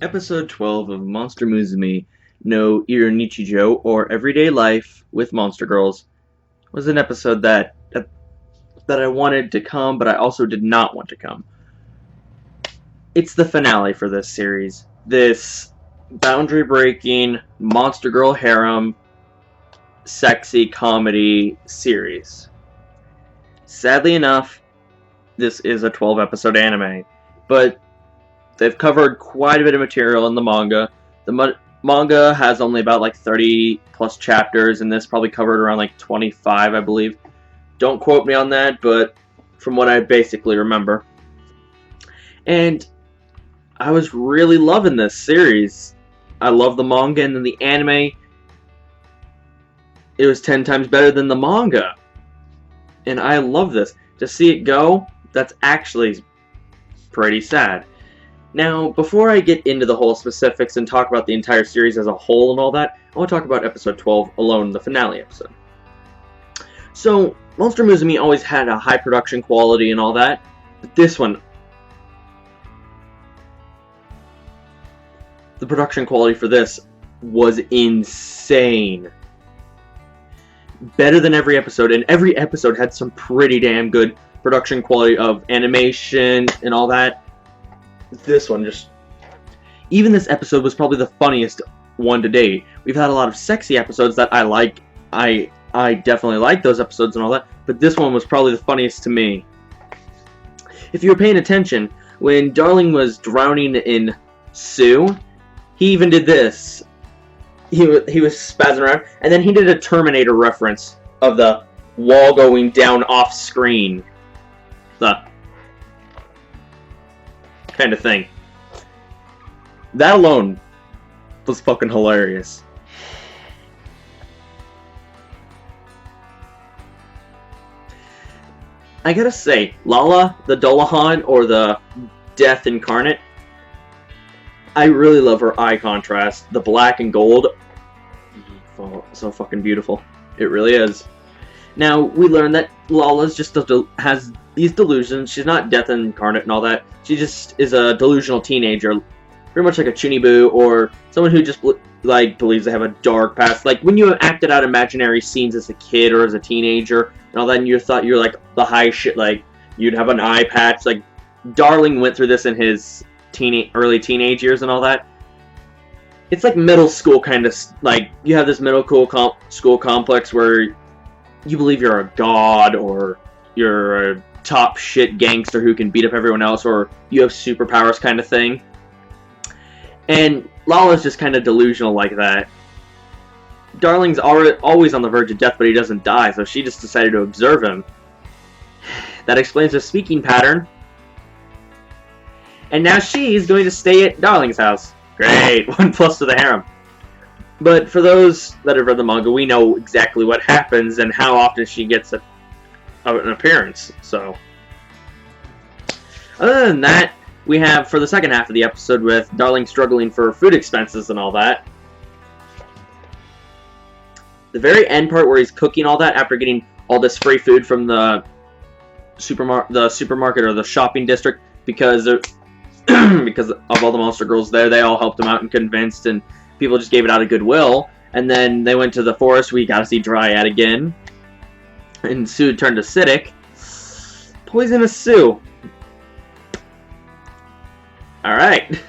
Episode 12 of Monster Musume no Iru Nichijou, or Everyday Life with Monster Girls, was an episode that I wanted to come, but I also did not want to come. It's the finale for this series. This boundary-breaking, Monster Girl harem, sexy comedy series. Sadly enough, this is a 12-episode anime, but they've covered quite a bit of material in the manga. The manga has only about like 30 plus chapters, and this probably covered around like 25, I believe. Don't quote me on that, but from what I basically remember. And I was really loving this series. I love the manga, and then the anime, it was 10 times better than the manga. And I love this. To see it go, that's actually pretty sad. Now, before I get into the whole specifics and talk about the entire series as a whole and all that, I want to talk about episode 12 alone, the finale episode. So, Monster Musume always had a high production quality and all that, but this one, the production quality for this was insane. Better than every episode, and every episode had some pretty damn good production quality of animation and all that. This one just... Even this episode was probably the funniest one to date. We've had a lot of sexy episodes that I like. I definitely like those episodes and all that, but this one was probably the funniest to me. If you were paying attention, when Darling was drowning in Sue, he even did this. He was spazzing around, and then he did a Terminator reference of the wall going down off screen. The kind of thing. That alone was fucking hilarious. I gotta say, Lala, the Dullahan, or the Death Incarnate, I really love her eye contrast. The black and gold, so fucking beautiful. It really is. Now, we learn that Lala's just has these delusions. She's not Death Incarnate and all that. She just is a delusional teenager. Pretty much like a Chuniboo, or someone who just believes they have a dark past. Like, when you acted out imaginary scenes as a kid or as a teenager and all that, and you thought you were like the high shit, like, you'd have an eye patch. Like, Darling went through this in his early teenage years and all that. It's like middle school kind of, like, you have this middle school complex where you believe you're a god, or you're a top shit gangster who can beat up everyone else, or you have superpowers kind of thing. And Lala's just kind of delusional like that. Darling's always on the verge of death, but he doesn't die, so she just decided to observe him. That explains her speaking pattern. And now she's going to stay at Darling's house. Great, 1+ to the harem. But for those that have read the manga, we know exactly what happens and how often she gets an appearance. So, other than that, we have for the second half of the episode with Darling struggling for food expenses and all that. The very end part where he's cooking all that after getting all this free food from the supermarket or the shopping district, because because of all the monster girls there, they all helped him out and convinced, and people just gave it out of goodwill. And then they went to the forest. We got to see Dryad again, and Sue turned acidic. Poisonous Sue. Alright.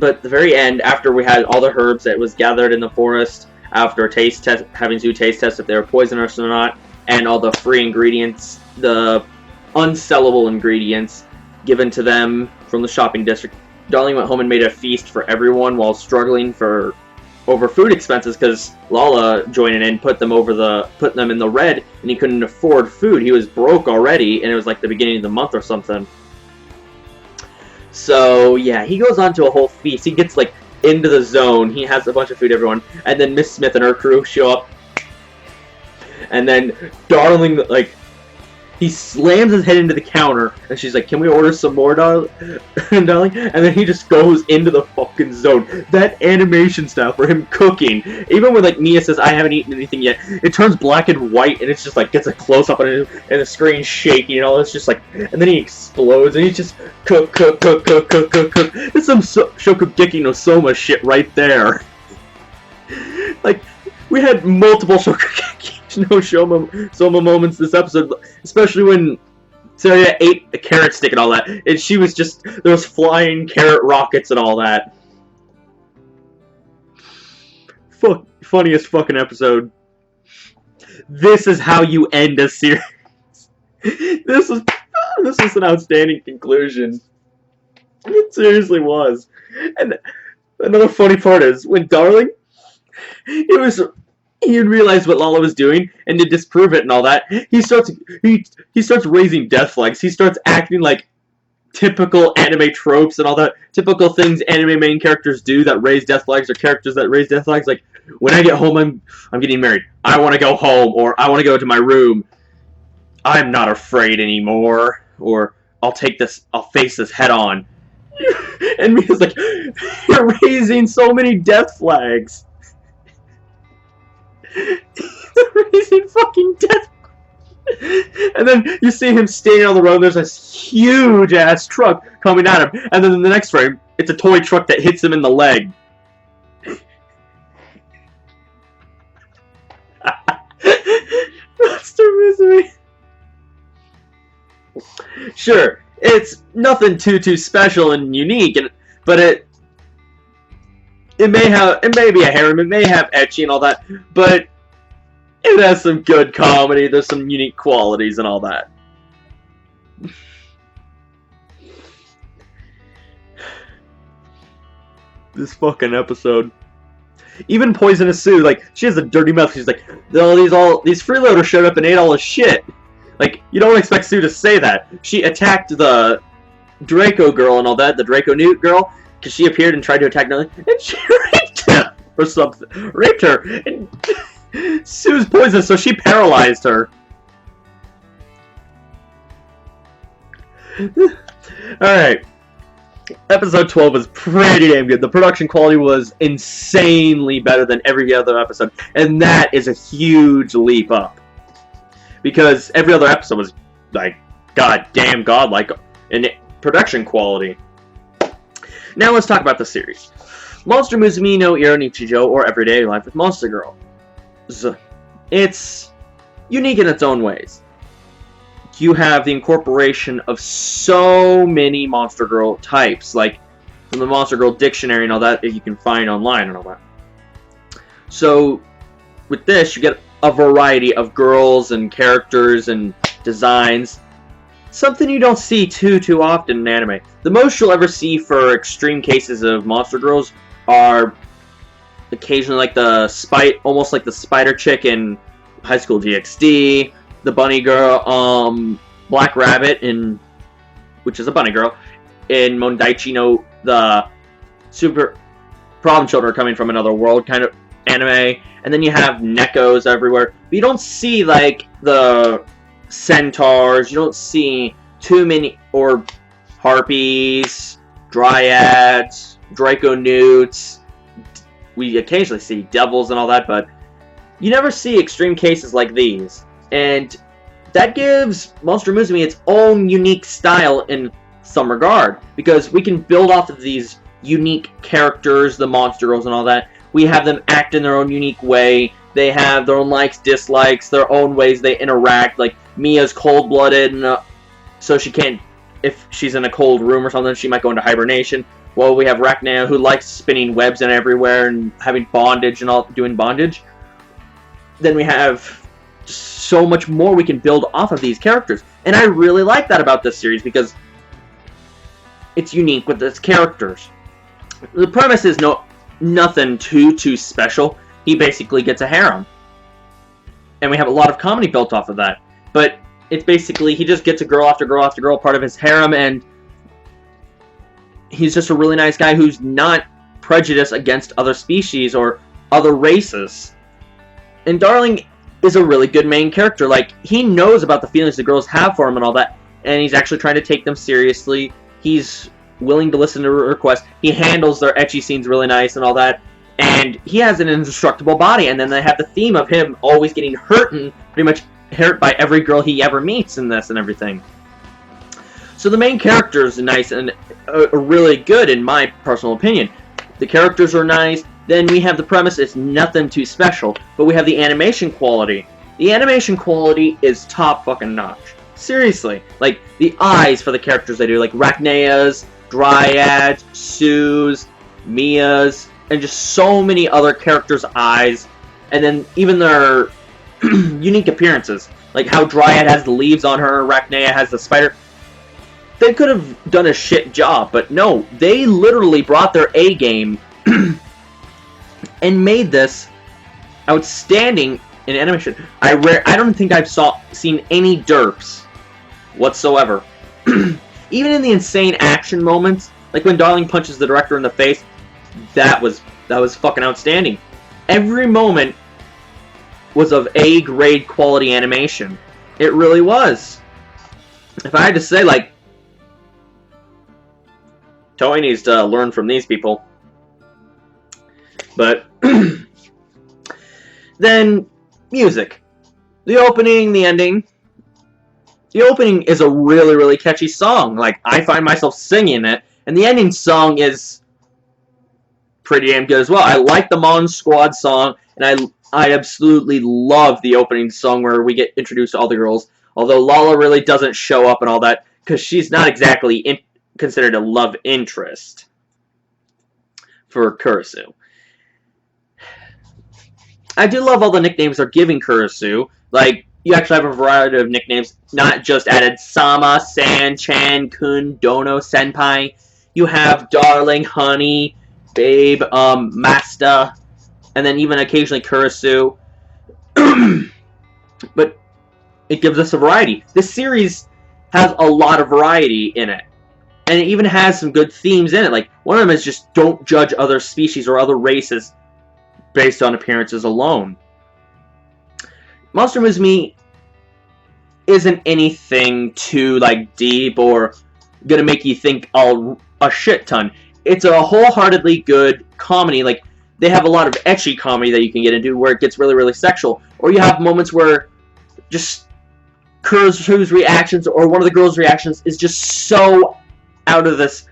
But the very end, after we had all the herbs that was gathered in the forest, after a taste test, having Sue taste test if they were poisonous or not, and all the free ingredients, the unsellable ingredients given to them from the shopping district, Darling went home and made a feast for everyone while struggling over food expenses, because Lala joined in, put them in the red, and he couldn't afford food. He was broke already, and it was like the beginning of the month or something. So yeah, he goes on to a whole feast. He gets like into the zone. He has a bunch of food, everyone, and then Miss Smith and her crew show up, and then Darling, like, He slams his head into the counter, and she's like, "Can we order some more, darling?" And then he just goes into the fucking zone. That animation style for him cooking, even when like Mia says, "I haven't eaten anything yet," it turns black and white, and it's just like gets a close up, and the screen's shaking, and all. It's just like, and then he explodes, and he's just cook. There's some Shokugeki no Soma shit right there. Like, we had multiple Shokugeki no Soma moments this episode, especially when Saria ate a carrot stick and all that, and she was just, there was flying carrot rockets and all that. Funniest fucking episode. This is how you end a series. This was an outstanding conclusion. It seriously was. And another funny part is when Darling, he realized what Lala was doing, and to disprove it and all that, he starts raising death flags. He starts acting like typical anime tropes and all that, typical things anime main characters do that raise death flags, or characters that raise death flags. Like, when I get home, I'm getting married. I want to go home, or I want to go to my room. I'm not afraid anymore, or I'll face this head on. And Mia's like, you're raising so many death flags. Raising fucking death. And then you see him standing on the road, and there's this huge ass truck coming at him, and then in the next frame, it's a toy truck that hits him in the leg. Monster Musume. Sure, it's nothing too special and unique, but it may be a harem, it may have ecchi and all that, but it has some good comedy, there's some unique qualities and all that. This fucking episode. Even Poisonous Sue, like, she has a dirty mouth. She's like, these freeloaders showed up and ate all his shit. Like, you don't expect Sue to say that. She attacked the Draco girl and all that, the Draco Newt girl, because she appeared and tried to attack Nelly, and she raped him or something. Raped her. And Sue's poisonous, so she paralyzed her. Alright. Episode 12 was pretty damn good. The production quality was insanely better than every other episode, and that is a huge leap up. Because every other episode was, like, goddamn godlike in production quality. Now let's talk about the series. Monster Musume no Iru Nichijou, or Everyday Life with Monster Girl. It's unique in its own ways. You have the incorporation of so many Monster Girl types, like from the Monster Girl dictionary and all that you can find online and all that. So with this, you get a variety of girls and characters and designs. Something you don't see too often in anime. The most you'll ever see for extreme cases of Monster Girls are occasionally like almost like the spider chick in High School DxD, the bunny girl, Black Rabbit which is a bunny girl, in Mondaichi no, the super problem children are coming from another world kind of anime, and then you have Nekos everywhere. But you don't see like the centaurs, you don't see too many, or harpies, dryads, Draco Newts. We occasionally see devils and all that, but you never see extreme cases like these. And that gives Monster Musume its own unique style in some regard, because we can build off of these unique characters, the Monster Girls and all that. We have them act in their own unique way. They have their own likes, dislikes, their own ways they interact. Like, Mia's cold-blooded, and so she can't, if she's in a cold room or something, she might go into hibernation. Well, we have Rachna, who likes spinning webs and everywhere and having bondage and all, doing bondage. Then we have so much more we can build off of these characters. And I really like that about this series, because it's unique with its characters. The premise is nothing too special. He basically gets a harem. And we have a lot of comedy built off of that. But it's basically, he just gets a girl after girl after girl part of his harem, and he's just a really nice guy who's not prejudiced against other species or other races. And Darling is a really good main character. Like, he knows about the feelings the girls have for him and all that, and he's actually trying to take them seriously. He's willing to listen to requests. He handles their ecchi scenes really nice and all that. And he has an indestructible body, and then they have the theme of him always getting hurt and pretty much hurt by every girl he ever meets in this and everything. So the main characters are nice and really good in my personal opinion. The characters are nice. Then we have the premise. It's nothing too special, but we have the animation quality. The animation quality is top fucking notch. Seriously, like the eyes for the characters they do, like Rachnea's, Dryads, Sue's, Mia's, and just so many other characters' eyes, and then even their unique appearances, like how Dryad has the leaves on her, Rachnea has the spider. They could have done a shit job, but no, they literally brought their A game and made this outstanding in animation. I don't think I've seen any derps whatsoever. Even in the insane action moments, like when Darling punches the director in the face, that was fucking outstanding. Every moment was of A-grade quality animation. It really was. If I had to say, like, Toei needs to learn from these people. But then music. The opening, the ending. The opening is a really, really catchy song. Like, I find myself singing it. And the ending song is pretty damn good as well. I like the Mon Squad song, and I absolutely love the opening song where we get introduced to all the girls. Although Lala really doesn't show up and all that, because she's not exactly considered a love interest for Kurisu. I do love all the nicknames they're giving Kurisu. Like, you actually have a variety of nicknames, not just added Sama, San, Chan, Kun, Dono, Senpai. You have Darling, Honey, Babe, Masta, and then even occasionally Kurisu. But it gives us a variety. This series has a lot of variety in it. And it even has some good themes in it. Like, one of them is just don't judge other species or other races based on appearances alone. Monster Musume isn't anything too, like, deep or gonna make you think a shit ton. It's a wholeheartedly good comedy. Like, they have a lot of ecchi comedy that you can get into where it gets really, really sexual. Or you have moments where just Kurisu's reactions or one of the girls' reactions is just so out of this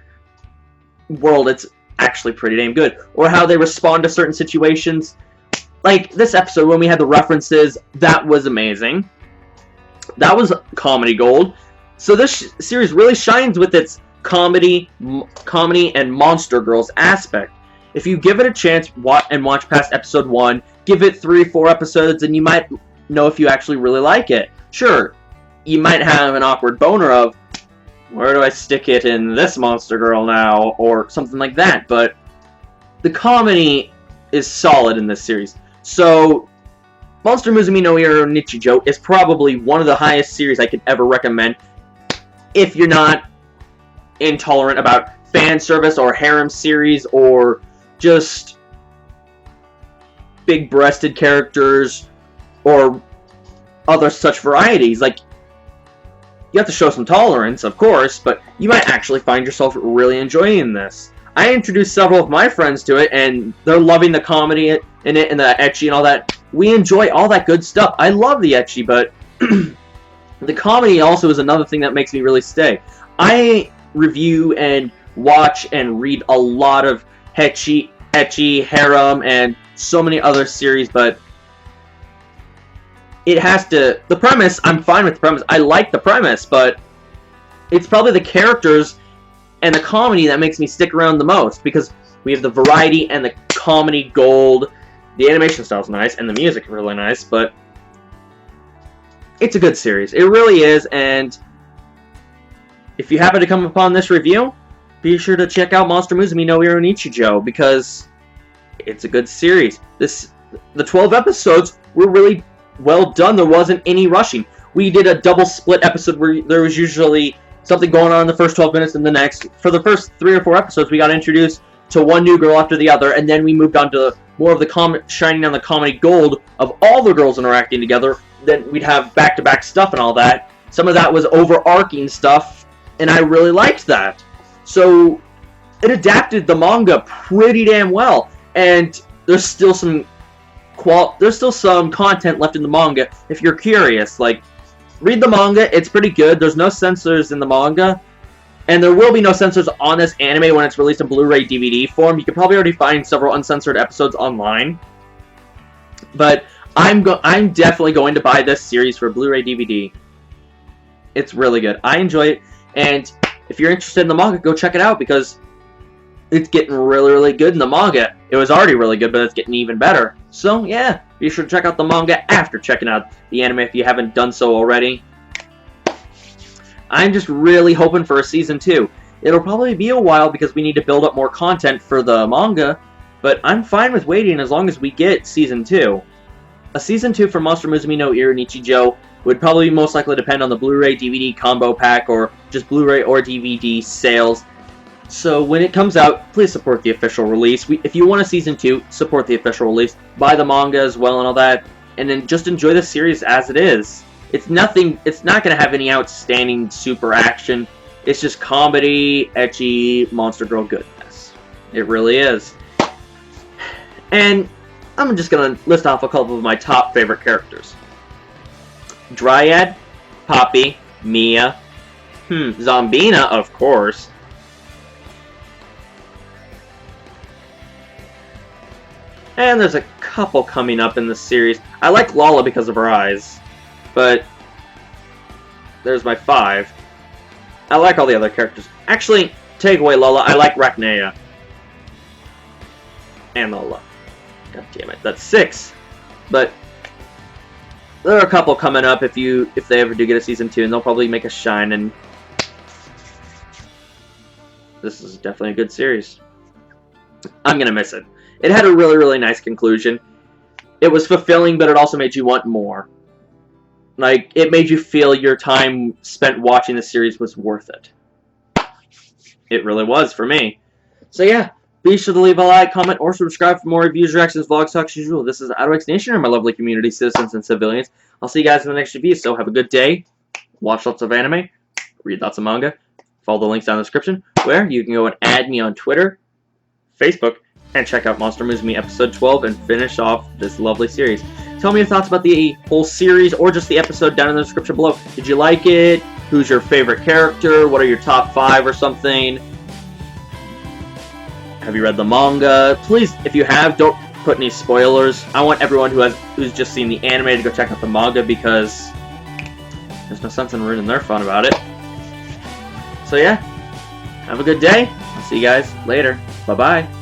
world. It's actually pretty damn good. Or how they respond to certain situations. Like this episode when we had the references, that was amazing. That was comedy gold. So this series really shines with its comedy and Monster Girls aspect. If you give it a chance and watch past episode 1, give it 3-4 episodes, and you might know if you actually really like it. Sure, you might have an awkward boner of, where do I stick it in this Monster Girl now, or something like that, but the comedy is solid in this series. So, Monster Musume no Iru Nichijou is probably one of the highest series I could ever recommend if you're not intolerant about fan service or harem series or just big-breasted characters or other such varieties. Like, you have to show some tolerance, of course, but you might actually find yourself really enjoying this. I introduced several of my friends to it, and they're loving the comedy in it and the ecchi and all that. We enjoy all that good stuff. I love the ecchi, but the comedy also is another thing that makes me really stay. I review and watch and read a lot of ecchi, harem, and so many other series, but it has to... The premise, I'm fine with the premise. I like the premise, but it's probably the characters and the comedy that makes me stick around the most, because we have the variety and the comedy gold. The animation style's nice, and the music is really nice, but it's a good series. It really is, and if you happen to come upon this review, be sure to check out Monster Musume no Iru Nichijou, because it's a good series. The 12 episodes were really well done. There wasn't any rushing. We did a double split episode where there was usually something going on in the first 12 minutes and the next. For the first 3 or 4 episodes, we got introduced to one new girl after the other, and then we moved on to more of the shining on the comedy gold of all the girls interacting together. Then we'd have back-to-back stuff and all that. Some of that was overarching stuff, and I really liked that. So it adapted the manga pretty damn well, and there's still some content left in the manga if you're curious. Like, read the manga, it's pretty good. There's no censors in the manga, and there will be no censors on this anime when it's released in Blu-ray DVD form. You can probably already find several uncensored episodes online, but I'm definitely going to buy this series for Blu-ray DVD. It's really good. I enjoy it, and if you're interested in the manga, go check it out, because it's getting really, really good in the manga. It was already really good, but it's getting even better. So, yeah, be sure to check out the manga after checking out the anime if you haven't done so already. I'm just really hoping for a Season 2. It'll probably be a while because we need to build up more content for the manga, but I'm fine with waiting as long as we get Season 2. A Season 2 for Monster Musume no Iru Nichijou would probably most likely depend on the Blu-ray DVD combo pack or just Blu-ray or DVD sales. So when it comes out, please support the official release. If you want a Season 2, support the official release. Buy the manga as well and all that. And then just enjoy the series as it is. It's not going to have any outstanding super action. It's just comedy, ecchi, monster girl goodness. It really is. And I'm just going to list off a couple of my top favorite characters. Dryad, Poppy, Mia, Zombina, of course. And there's a couple coming up in this series. I like Lala because of her eyes, but there's my 5. I like all the other characters. Actually, take away Lala, I like Rachneya. And Lala. God damn it, that's 6. But there are a couple coming up if they ever do get a Season 2, and they'll probably make a shine, and this is definitely a good series. I'm gonna miss it. It had a really, really nice conclusion. It was fulfilling, but it also made you want more. Like, it made you feel your time spent watching the series was worth it. It really was for me. So yeah, be sure to leave a like, comment, or subscribe for more reviews, reactions, vlogs, talks, as usual. This is Iru Nation, and my lovely community, citizens and civilians. I'll see you guys in the next review, so have a good day. Watch lots of anime. Read lots of manga. Follow the links down in the description, where you can go and add me on Twitter, Facebook, and check out Monster Musume episode 12 and finish off this lovely series. Tell me your thoughts about the whole series or just the episode down in the description below. Did you like it? Who's your favorite character? What are your top 5 or something? Have you read the manga? Please, if you have, don't put any spoilers. I want everyone who's just seen the anime to go check out the manga, because there's no sense in ruining their fun about it. So yeah, have a good day. I'll see you guys later. Bye-bye.